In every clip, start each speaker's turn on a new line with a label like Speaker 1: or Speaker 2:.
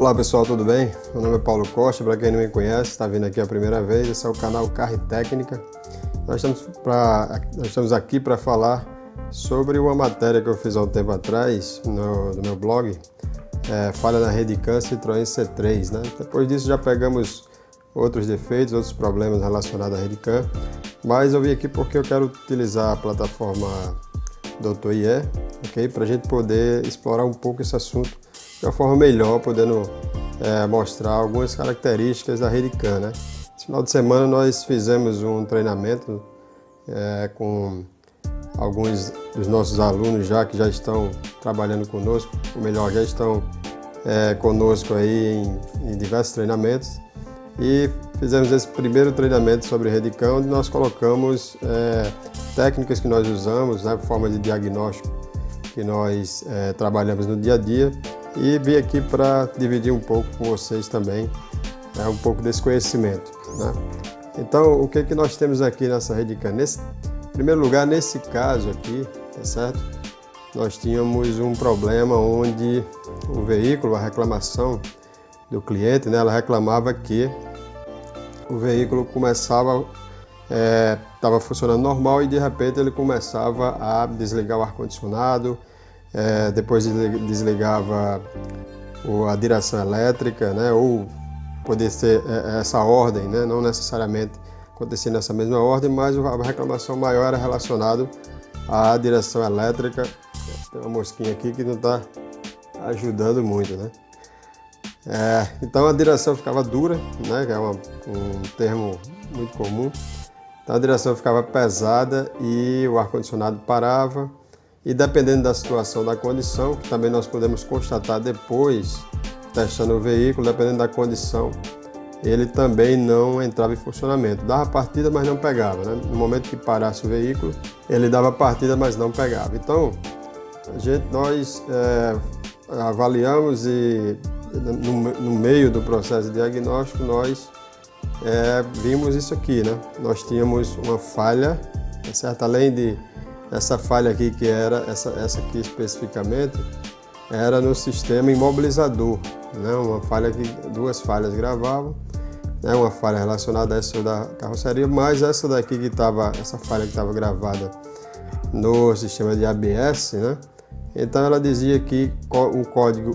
Speaker 1: Olá pessoal, tudo bem? Meu nome é Paulo Costa, para quem não me conhece, está vindo aqui a primeira vez, esse é o canal Carro e Técnica. Nós estamos aqui para falar sobre uma matéria que eu fiz há um tempo atrás no meu blog, falha na Redecam Citroën C3, né? Depois disso já pegamos outros defeitos, outros problemas relacionados à Redecam, mas eu vim aqui porque eu quero utilizar a plataforma Dr. IE, ok? Para a gente poder explorar um pouco esse assunto de uma forma melhor, podendo mostrar algumas características da Redecam, né? Esse final de semana nós fizemos um treinamento com alguns dos nossos alunos que já estão trabalhando conosco, ou melhor, já estão conosco aí em diversos treinamentos, e fizemos esse primeiro treinamento sobre Redecam, onde nós colocamos técnicas que nós usamos, né, forma de diagnóstico que nós trabalhamos no dia a dia, e vim aqui para dividir um pouco com vocês também um pouco desse conhecimento, né? Então, o que nós temos aqui nessa Redecam? Em primeiro lugar, nesse caso aqui, tá certo? Nós tínhamos um problema onde o veículo, a reclamação do cliente, né, ela reclamava que o veículo começava, estava funcionando normal e de repente ele começava a desligar o ar-condicionado, depois desligava a direção elétrica, né, ou poder ser essa ordem, né, não necessariamente acontecer nessa mesma ordem, mas a reclamação maior era relacionada à direção elétrica. Tem uma mosquinha aqui que não está ajudando muito, né? Então a direção ficava dura, né, que é um termo muito comum. Então a direção ficava pesada e o ar-condicionado parava, e dependendo da situação, da condição, que também nós podemos constatar depois, testando o veículo, dependendo da condição, ele também não entrava em funcionamento. Dava partida, mas não pegava, né? No momento que parasse o veículo, ele dava partida, mas não pegava. Então, nós avaliamos e no meio do processo de diagnóstico, nós vimos isso aqui, né? Nós tínhamos uma falha, certo? Além dessa falha aqui, que era essa aqui especificamente, era no sistema imobilizador, né? Uma falha que duas falhas gravavam, né? Uma falha relacionada a essa da carroceria, mas essa daqui essa falha que estava gravada no sistema de ABS, né? Então ela dizia que o código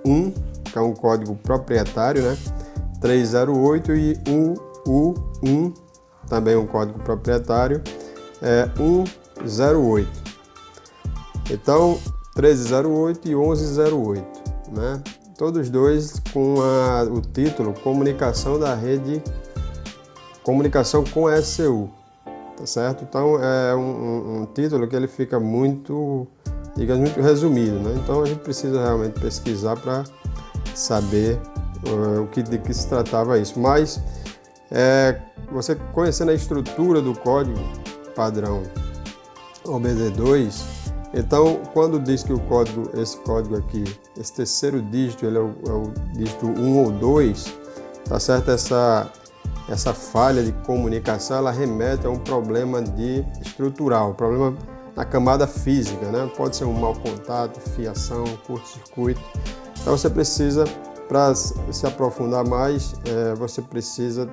Speaker 1: U1, que é um código proprietário, né? 308, e U1, também um código proprietário, 108. Então 1308 e 1108, né? Todos dois com o título Comunicação da Rede, Comunicação com ECU, tá certo? Então é um título que ele fica muito, digamos, muito resumido, né? Então a gente precisa realmente pesquisar para saber de que se tratava isso. Mas você conhecendo a estrutura do código padrão OBD2, então quando diz que esse código aqui, esse terceiro dígito, ele é o dígito 1 ou 2, tá certo? Essa falha de comunicação, ela remete a um problema estrutural, problema na camada física, né? Pode ser um mau contato, fiação, curto-circuito. Então você precisa, para se aprofundar mais, você precisa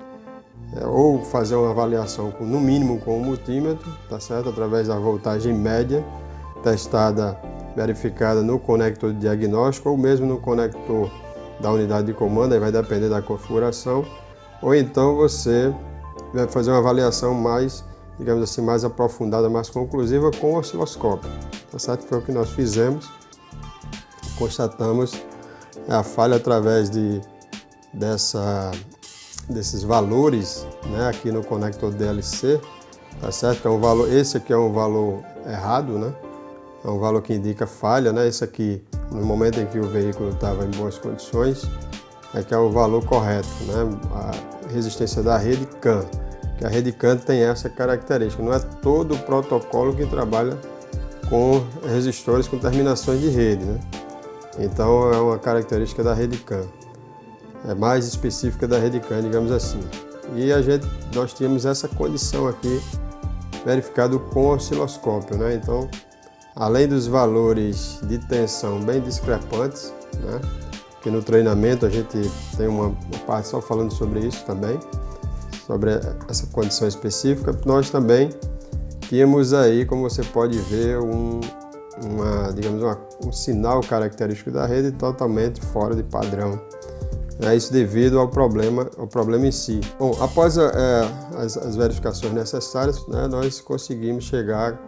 Speaker 1: ou fazer uma avaliação no mínimo com o multímetro, tá certo? Através da voltagem média testada, verificada no conector de diagnóstico, ou mesmo no conector da unidade de comando, aí vai depender da configuração. Ou então você vai fazer uma avaliação mais, digamos assim, mais aprofundada, mais conclusiva com o osciloscópio, tá certo? Foi o que nós fizemos. Constatamos a falha através desses valores, né, aqui no conector DLC, tá certo? Que é um valor, esse aqui é um valor errado, né? É um valor que indica falha, né? Esse aqui, no momento em que o veículo estava em boas condições, que é o valor correto, né? A resistência da Redecam, que a Redecam tem essa característica. Não é todo o protocolo que trabalha com resistores com terminações de rede, né? Então é uma característica da Redecam, é mais específica da Redecam, digamos assim. E nós tínhamos essa condição aqui verificado com o osciloscópio, né? Então, além dos valores de tensão bem discrepantes, né, que no treinamento a gente tem uma parte só falando sobre isso também, sobre essa condição específica. Nós também tínhamos aí, como você pode ver, um sinal característico da rede totalmente fora de padrão. Isso devido ao problema em si. Bom, após as verificações necessárias, nós conseguimos chegar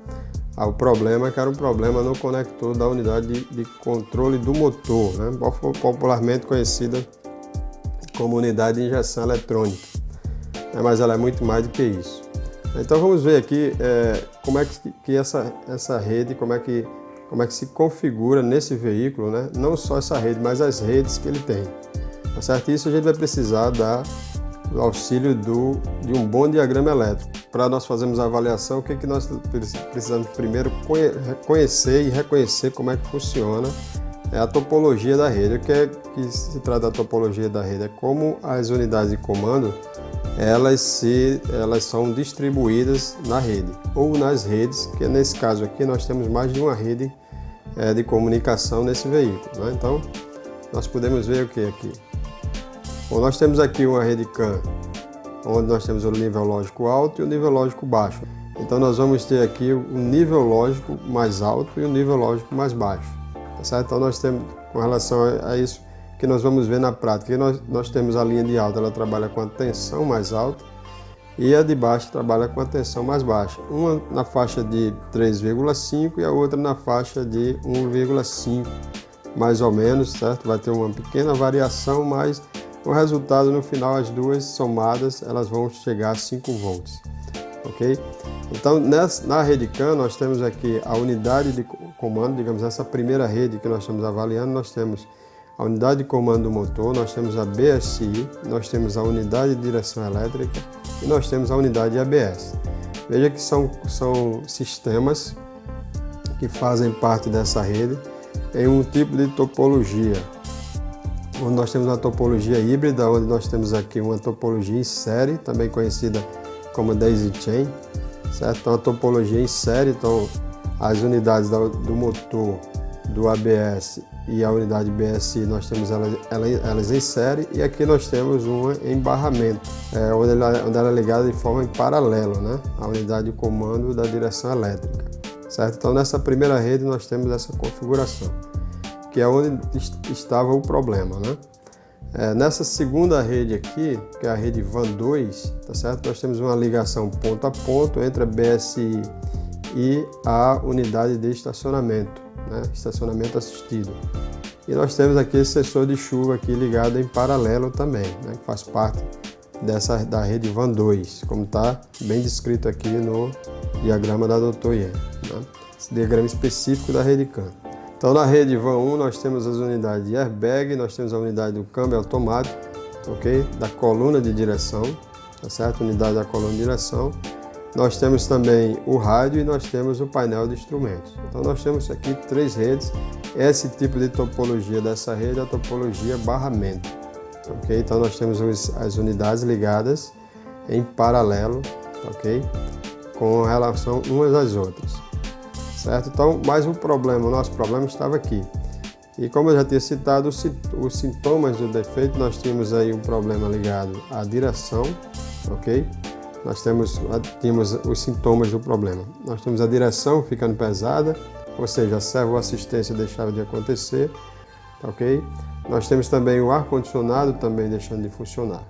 Speaker 1: ao problema, que era um problema no conector da unidade de controle do motor, popularmente conhecida como unidade de injeção eletrônica, mas ela é muito mais do que isso. Então vamos ver aqui como é que essa rede, como é que se configura nesse veículo, não só essa rede, mas as redes que ele tem. Tá certo? Isso a gente vai precisar do auxílio de um bom diagrama elétrico. Para nós fazermos a avaliação, o que nós precisamos primeiro conhecer e reconhecer como é que funciona a topologia da rede. O que é que se trata da topologia da rede? É como as unidades de comando elas são distribuídas na rede ou nas redes, que nesse caso aqui nós temos mais de uma rede de comunicação nesse veículo. Então, nós podemos ver o que aqui? Bom, nós temos aqui uma rede CAN, onde nós temos o nível lógico alto e o nível lógico baixo. Então nós vamos ter aqui o nível lógico mais alto e o nível lógico mais baixo. Tá certo? Então nós temos, com relação a isso, que nós vamos ver na prática. Nós temos a linha de alta, ela trabalha com a tensão mais alta, e a de baixo trabalha com a tensão mais baixa. Uma na faixa de 3,5 e a outra na faixa de 1,5, mais ou menos, certo? Vai ter uma pequena variação, mas o resultado no final, as duas somadas, elas vão chegar a 5 volts, ok? Então, na rede CAN, nós temos aqui a unidade de comando, digamos, essa primeira rede que nós estamos avaliando, nós temos a unidade de comando do motor, nós temos a BSI, nós temos a unidade de direção elétrica e nós temos a unidade de ABS. Veja que são sistemas que fazem parte dessa rede em um tipo de topologia, onde nós temos uma topologia híbrida, onde nós temos aqui uma topologia em série, também conhecida como daisy chain, certo? Então a topologia em série, então as unidades do motor, do ABS e a unidade BSI, nós temos elas em série, e aqui nós temos uma em barramento, onde ela é ligada de forma em paralelo, a unidade de comando da direção elétrica, certo? Então nessa primeira rede nós temos essa configuração, que é onde estava o problema, nessa segunda rede aqui, que é a rede VAN 2, tá certo? Nós temos uma ligação ponto a ponto entre a BSI e a unidade de estacionamento, estacionamento assistido. E nós temos aqui esse sensor de chuva aqui ligado em paralelo também, que faz parte da rede VAN 2, como está bem descrito aqui no diagrama da Dr. Yen, esse diagrama específico da rede CAN. Então, na rede VAN 1, nós temos as unidades de airbag, nós temos a unidade do câmbio automático, ok? Da coluna de direção, tá certo? Unidade da coluna de direção. Nós temos também o rádio e nós temos o painel de instrumentos. Então, nós temos aqui 3 redes. Esse tipo de topologia dessa rede é a topologia barramento, ok? Então, nós temos as unidades ligadas em paralelo, ok? Com relação umas às outras. Certo? Então, mas o nosso problema estava aqui. E como eu já tinha citado, os sintomas do defeito, nós tínhamos aí um problema ligado à direção, ok? Nós tínhamos os sintomas do problema. Nós temos a direção ficando pesada, ou seja, a servoassistência deixava de acontecer, ok? Nós temos também o ar-condicionado também deixando de funcionar,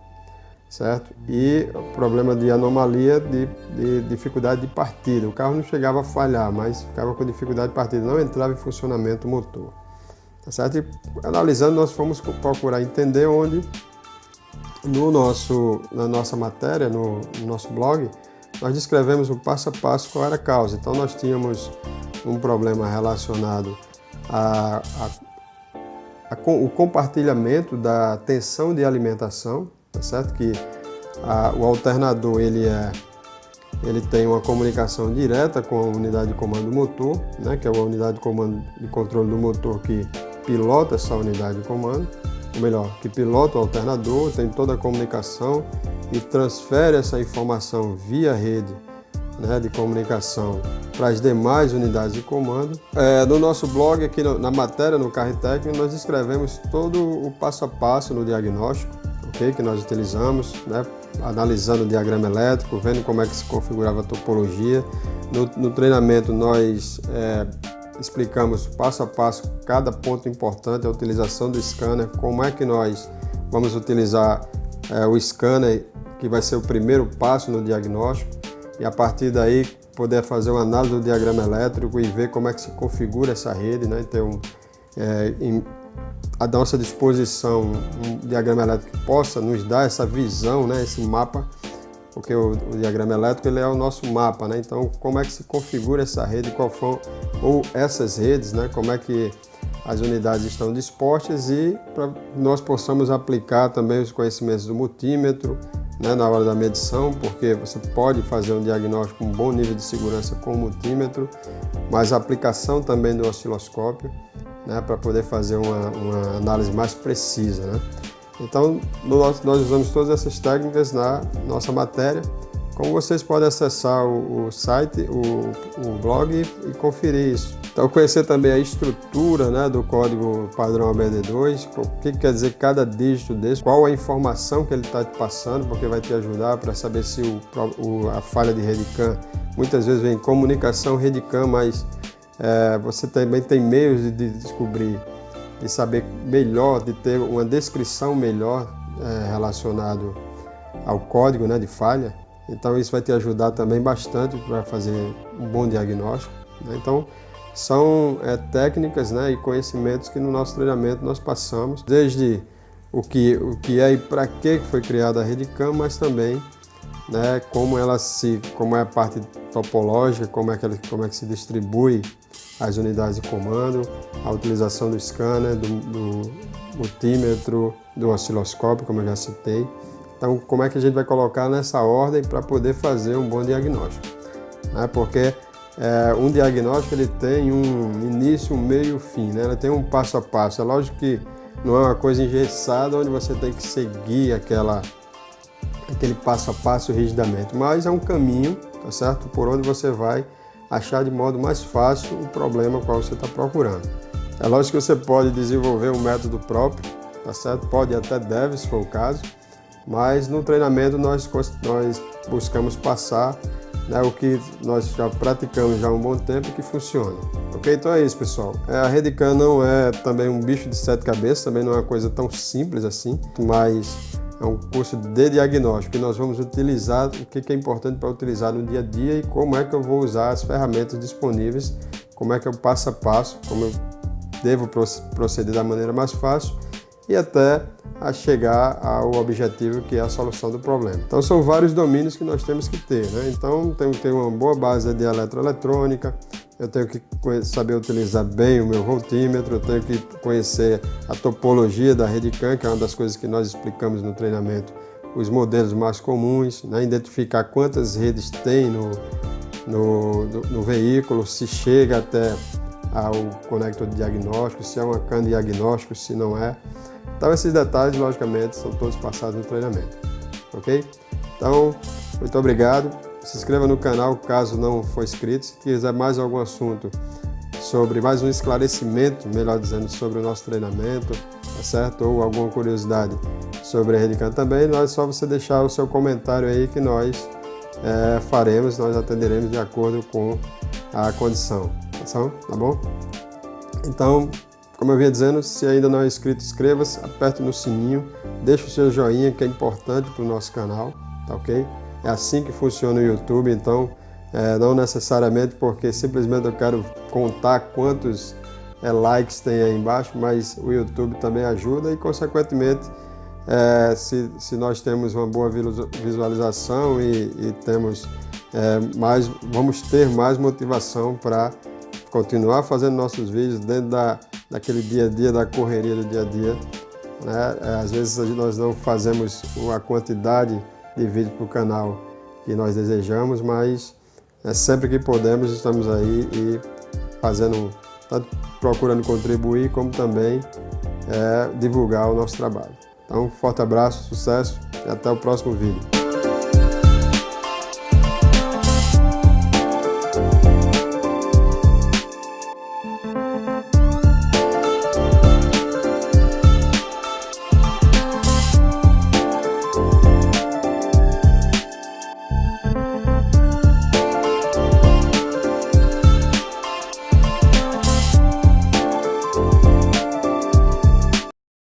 Speaker 1: certo? E o problema de anomalia de dificuldade de partida. O carro não chegava a falhar, mas ficava com dificuldade de partida, não entrava em funcionamento o motor. Tá certo? E analisando, nós fomos procurar entender onde, na nossa matéria, no nosso blog, nós descrevemos o passo a passo qual era a causa. Então nós tínhamos um problema relacionado o compartilhamento da tensão de alimentação, tá certo? Que o alternador ele tem uma comunicação direta com a unidade de comando do motor, que é a unidade de comando de controle do motor que pilota essa unidade de comando, ou melhor, que pilota o alternador, tem toda a comunicação e transfere essa informação via rede né, de comunicação para as demais unidades de comando. No nosso blog, aqui na matéria, no Carre Técnico, nós escrevemos todo o passo a passo no diagnóstico, okay, que nós utilizamos, né, analisando o diagrama elétrico, vendo como é que se configurava a topologia. No treinamento nós explicamos passo a passo cada ponto importante, a utilização do scanner, como é que nós vamos utilizar o scanner, que vai ser o primeiro passo no diagnóstico, e a partir daí poder fazer uma análise do diagrama elétrico e ver como é que se configura essa rede, né? Ter à nossa disposição um diagrama elétrico que possa nos dar essa visão, né? Esse mapa, porque o diagrama elétrico ele é o nosso mapa, né? Então, como é que se configura essa rede, ou essas redes, né? Como é que as unidades estão dispostas, e para nós possamos aplicar também os conhecimentos do multímetro, né, na hora da medição, porque você pode fazer um diagnóstico com um bom nível de segurança com o multímetro, mas a aplicação também do osciloscópio, né, para poder fazer uma análise mais precisa, né? Então, nós usamos todas essas técnicas na nossa matéria. Como vocês podem acessar o site, o blog e conferir isso. Então, conhecer também a estrutura, né, do código padrão ABD2, o que quer dizer cada dígito desse, qual a informação que ele está te passando, porque vai te ajudar para saber se a falha de rede CAN, muitas vezes vem comunicação rede CAN, mas você também tem meios de descobrir, de saber melhor, de ter uma descrição melhor relacionado ao código, né, de falha. Então isso vai te ajudar também bastante para fazer um bom diagnóstico, né? Então são técnicas, né, e conhecimentos que no nosso treinamento nós passamos, desde o que é e para que foi criada a rede CAN, mas também, né, como é a parte topológica, como é que se distribui as unidades de comando, a utilização do scanner, do multímetro, do osciloscópio, como eu já citei. Então, como é que a gente vai colocar nessa ordem para poder fazer um bom diagnóstico, né? Porque um diagnóstico ele tem um início, um meio e um fim, né? Ele tem um passo a passo. É lógico que não é uma coisa engessada onde você tem que seguir aquele passo a passo rigidamente, mas é um caminho, tá certo? Por onde você vai achar de modo mais fácil o problema qual você está procurando. É lógico que você pode desenvolver um método próprio, tá certo? Pode e até deve, se for o caso. Mas no treinamento nós buscamos passar, né, o que nós já praticamos já há um bom tempo e que funciona. Ok? Então é isso, pessoal. A rede CAN não é também um bicho de 7 cabeças, também não é uma coisa tão simples assim, mas é um curso de diagnóstico que nós vamos utilizar, o que é importante para utilizar no dia a dia e como é que eu vou usar as ferramentas disponíveis, como é que eu passo a passo, como eu devo proceder da maneira mais fácil e até a chegar ao objetivo, que é a solução do problema. Então são vários domínios que nós temos que ter, né? Então tenho que ter uma boa base de eletroeletrônica, eu tenho que saber utilizar bem o meu voltímetro, eu tenho que conhecer a topologia da rede CAN, que é uma das coisas que nós explicamos no treinamento, os modelos mais comuns, né? Identificar quantas redes tem no veículo, se chega até ao conector de diagnóstico, se é uma CAN diagnóstico, se não é. Então esses detalhes, logicamente, são todos passados no treinamento, ok? Então, muito obrigado. Se inscreva no canal caso não for inscrito. Se quiser mais algum assunto mais um esclarecimento, melhor dizendo, sobre o nosso treinamento, tá certo? Ou alguma curiosidade sobre a rede CAN também, é só você deixar o seu comentário aí que nós nós atenderemos de acordo com a condição, tá bom? Então, como eu vinha dizendo, se ainda não é inscrito, inscreva-se, aperte no sininho, deixe o seu joinha, que é importante para o nosso canal, tá ok? É assim que funciona o YouTube, então não necessariamente porque simplesmente eu quero contar quantos likes tem aí embaixo, mas o YouTube também ajuda e, consequentemente, se nós temos uma boa visualização e temos vamos ter mais motivação para continuar fazendo nossos vídeos dentro daquele dia a dia, da correria do dia a dia, né? Às vezes nós não fazemos a quantidade de vídeo para o canal que nós desejamos, mas sempre que podemos estamos aí e fazendo, tanto procurando contribuir como também divulgar o nosso trabalho. Então, forte abraço, sucesso e até o próximo vídeo.